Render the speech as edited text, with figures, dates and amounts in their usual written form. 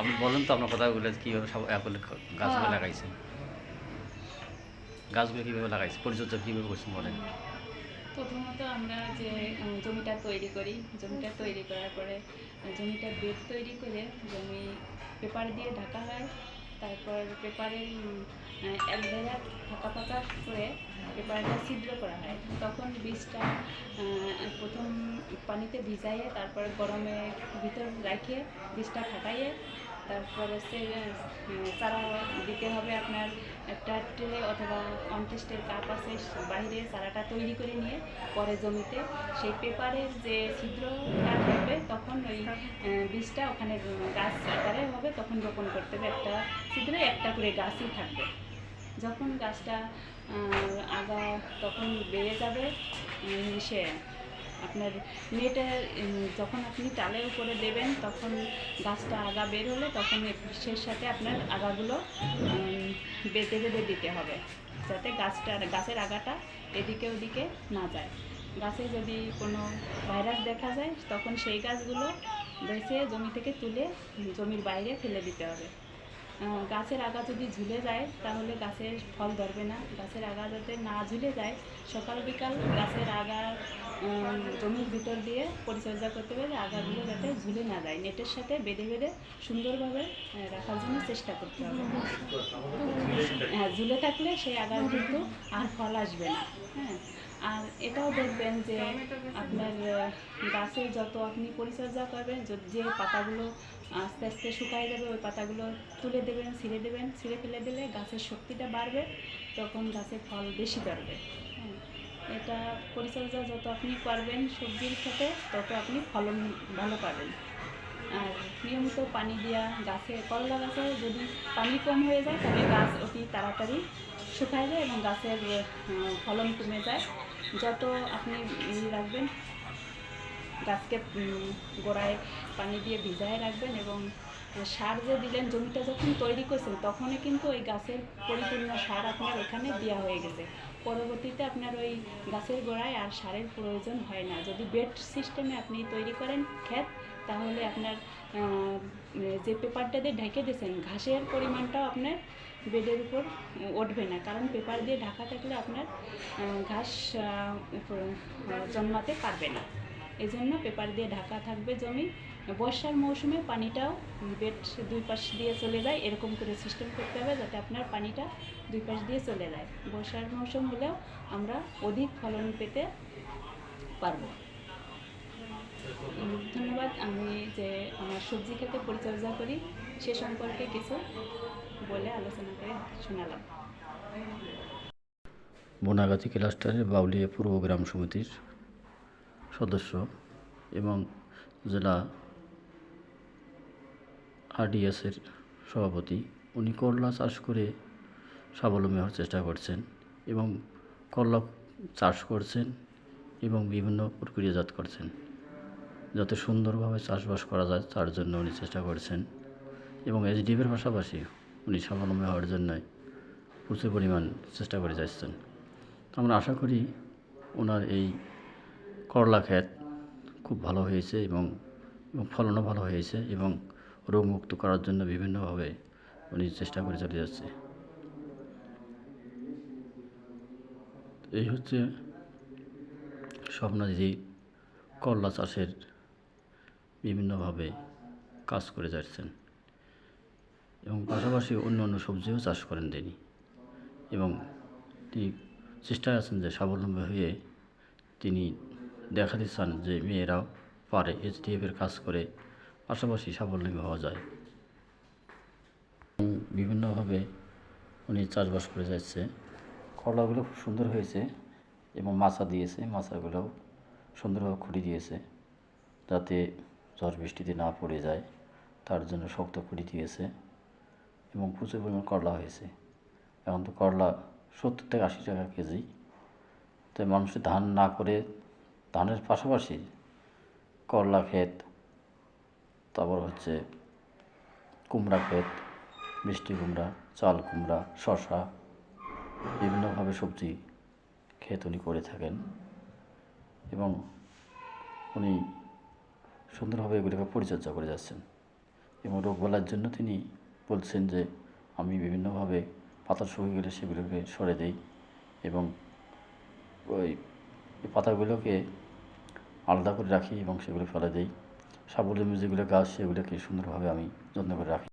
আপনি বলেন তো আপনার কথাগুলো কীভাবে সব অ্যাপেল গাছগুলো লাগাইছেন, গাছগুলো কীভাবে লাগাইছেন, পরিচর্যা কীভাবে করছেন বলেন। প্রথমত আমরা যে জমিটা তৈরি করি, জমিটা তৈরি করার পরে জমিটা বেড তৈরি করে জমি পেপার দিয়ে ঢাকা হয়। তারপর পেপারে এক জায়গা ফাঁকা ফাঁকা করে পেপারটা ছিদ্র করা হয়। তখন বীজটা প্রথম পানিতে ভিজাইয়ে তারপর গরমে ভিতর রাখিয়ে বীজটা ফাটাইয়ে তারপরে সে চারা দিতে হবে। আপনার একটা ট্রে অথবা কন্টেস্টের কাপ আছে, বাইরে চারাটা তৈরি করে নিয়ে পরে জমিতে সেই পেপারের যে ছিদ্রটা থাকবে তখন ওই বীজটা ওখানে গাছ আকারে হবে, তখন রোপণ করতে হবে। একটা ছিদ্রে একটা করে গাছই থাকবে। যখন গাছটা আগা তখন বেড়ে যাবে, সে আপনার নেটে যখন আপনি টালের উপরে দেবেন তখন গাছটা আগা বের হলে তখন বিশ্বের সাথে আপনার আগাগুলো বেঁধে বেঁধে দিতে হবে, যাতে গাছের আগাটা এদিকে ওদিকে না যায়। গাছে যদি কোনো ভাইরাস দেখা যায় তখন সেই গাছগুলো বেছে জমি থেকে তুলে জমির বাইরে ফেলে দিতে হবে। গাছের আগা যদি ঝুলে যায় তাহলে গাছের ফল ধরবে না। গাছের আগা যাতে না ঝুলে যায়, সকাল বিকাল গাছের আগা জমির ভিতর দিয়ে পরিচর্যা করতে হবে, আগাগুলো যাতে ঝুলে না যায়। নেটের সাথে বেঁধে বেঁধে সুন্দরভাবে রাখার জন্য চেষ্টা করতে হবে। হ্যাঁ, ঝুলে থাকলে সেই আগার কিন্তু আর ফল আসবে না। হ্যাঁ, আর এটাও দেখবেন যে আপনার গাছের যত আপনি পরিচর্যা করবেন, যে পাতাগুলো আস্তে আস্তে শুকায় যাবে ওই পাতাগুলো তুলে দেবেন, ছিঁড়ে ফেলে দিলে গাছের শক্তিটা বাড়বে, তখন গাছের ফল বেশি ধরবে। হ্যাঁ, এটা পরিচর্যা যত আপনি করবেন সবজির ক্ষেত্রে তত আপনি ফলন ভালো পাবেন। আর নিয়মিত পানি দেওয়া, করলা গাছে যদি পানি কম হয়ে যায় তাহলে গাছ অতি তাড়াতাড়ি শুকায় যায় এবং গাছের ফলন কমে যায়। যত আপনি রাখবেন গাছকে গোড়ায় পানি দিয়ে ভিজায় রাখবেন, এবং সার যে দিলেন জমিটা যখন তৈরি করছেন তখনই কিন্তু ওই গাছের পরিপূর্ণ সার আপনার ওখানে দেওয়া হয়ে গেছে। পরবর্তীতে আপনার ওই গাছের গোড়ায় আর সারের প্রয়োজন হয় না। যদি বেড সিস্টেমে আপনি তৈরি করেন ক্ষেত, তাহলে আপনার যে পেপারটা দিয়ে ঢেকে দিয়েছেন ঘাসের পরিমাণটাও আপনার বেডের উপর উঠবে না, কারণ পেপার দিয়ে ঢাকা থাকলে আপনার ঘাস জন্মাতে পারবে না। এই জন্য পেপার দিয়ে ঢাকা থাকবে জমি। বর্ষার মৌসুমে পানিটাও বেড দুই পাশ দিয়ে চলে যায়, এরকম করে সিস্টেম করতে হবে যাতে আপনার পানিটা দুই পাশ দিয়ে চলে যায়। বর্ষার মৌসুম হলেও আমরা অধিক ফলন পেতে পারবো। ধন্যবাদ। আমি যে আমার সবজি ক্ষেতে পরিচর্যা করি সে সম্পর্কে কিছু বলে আলোচনা করে শোনালাম। বনাগাছি ক্লাস্টারের বাউলিয়া পূর্ব গ্রাম সমিতির সদস্য এবং জেলা আরডিএসের সভাপতি। উনি করলা চাষ করে স্বাবলম্বী হওয়ার চেষ্টা করছেন এবং করলা চাষ করছেন এবং বিভিন্ন প্রক্রিয়াজাত করছেন যাতে সুন্দরভাবে চাষবাস করা যায়, তার জন্য উনি চেষ্টা করছেন এবং এইচডিএফের পাশাপাশি উনি স্বাবলম্বী হওয়ার জন্যই প্রচুর পরিমাণ চেষ্টা করে যাচ্ছেন। আমরা আশা করি ওনার এই করলা ক্ষেত খুব ভালো হয়েছে এবং ফলনও ভালো হয়েছে এবং রোগমুক্ত করার জন্য বিভিন্নভাবে উনি চেষ্টা করে চলে যাচ্ছে। এই হচ্ছে স্বপ্নাজি করলা চাষের বিভিন্নভাবে কাজ করে যাচ্ছেন এবং পাশাপাশি অন্য অন্য সবজিও চাষ করেন তিনি, এবং তিনি চেষ্টায় আছেন যে স্বাবলম্বী হয়ে তিনি দেখাতে চান যে মেয়েরাও পারে এইচডিএফের কাজ করে পাশাপাশি স্বাবলম্বী হওয়া যায়। বিভিন্নভাবে উনি চাষবাস করে যাচ্ছে। করলাগুলো খুব সুন্দর হয়েছে এবং মাচা দিয়েছে, মাচাগুলোও সুন্দরভাবে খুঁটি দিয়েছে যাতে ঝড় বৃষ্টিতে না পড়ে যায়, তার জন্য শক্ত খুঁটি দিয়েছে এবং প্রচুর পরিমাণ করলা হয়েছে। এখন তো করলা 70 থেকে 80 টাকা কেজি। তাই মানুষের ধান না করে ধানের পাশাপাশি করলা ক্ষেত, তারপর হচ্ছে কুমড়া ক্ষেত, মিষ্টি কুমড়া, চাল কুমড়া, শশা, বিভিন্নভাবে সবজি ক্ষেত উনি করে থাকেন এবং উনি সুন্দরভাবে এগুলিকে পরিচর্যা করে যাচ্ছেন। এবং রোগবালাইয়ের জন্য তিনি বলছেন যে আমি বিভিন্নভাবে পাতা শুকিয়ে গেলে সেগুলোকে সরে দেই এবং ওই পাতাগুলোকে আলাদা করে রাখি এবং সেগুলো ফেলে দেই। শাপলা যেগুলো গাছ সেগুলোকে সুন্দরভাবে আমি যত্ন করে রাখি।